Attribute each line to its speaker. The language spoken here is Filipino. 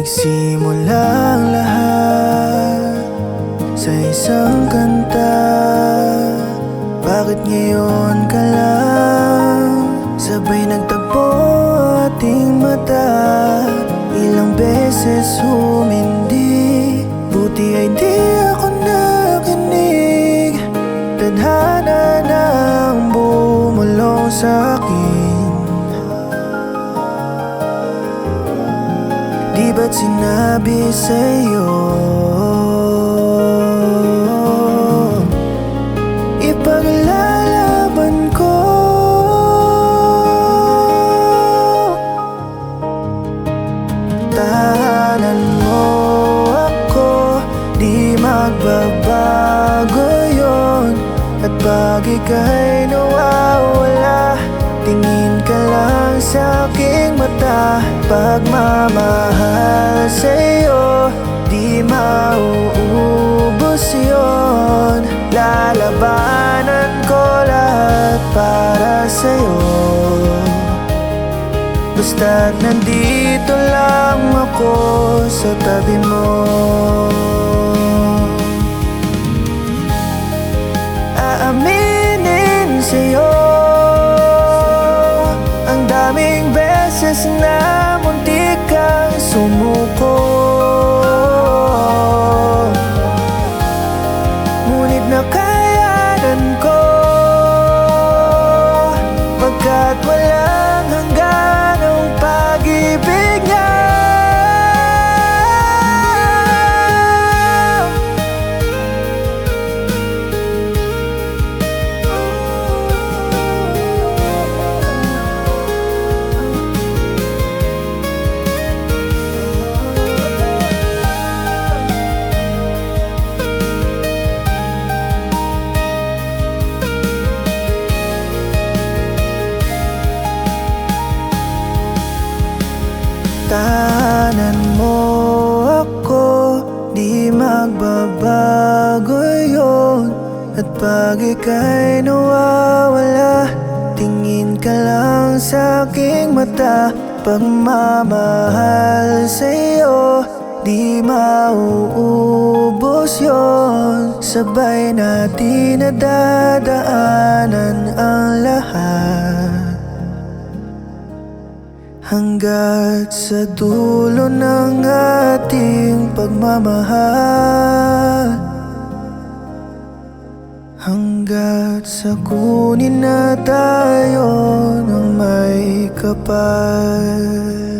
Speaker 1: Nagsimula ang lahat sa isang kanta. Bakit ngayon ka lang sabay nagtagpo ating mata? Ilang beses humindi, buti ay di ako nakinig. Tadhana nang bumulong sa'kin. Di ba't sinabi sa'yo ipaglalaban ko? Tahanan mo ako, di magbabago yun. At pag ika'y nawawala, tingin ka lang sa aking mata. Pagmamahal sa'yo, di mauubos yun. Lalabanan ko lahat para sa'yo, basta't nandito lang ako sa tabi mo. Aaminin sa'yo, ang daming beses na muntik kang sumuko. Ngunit nakayanan ko, pagkat walang hanggan ang pag-ibig niya. Tahanan mo ako, di magbabago yun. At pag ika'y nawawala, tingin ka lang sa aking mata. Pagmamahal sa'yo, di mauubos yun. Sabay natin nadadaanan ang lahat, hanggat sa dulo ng ating pagmamahal. Hanggat sa kunin na tayo ng may kapal.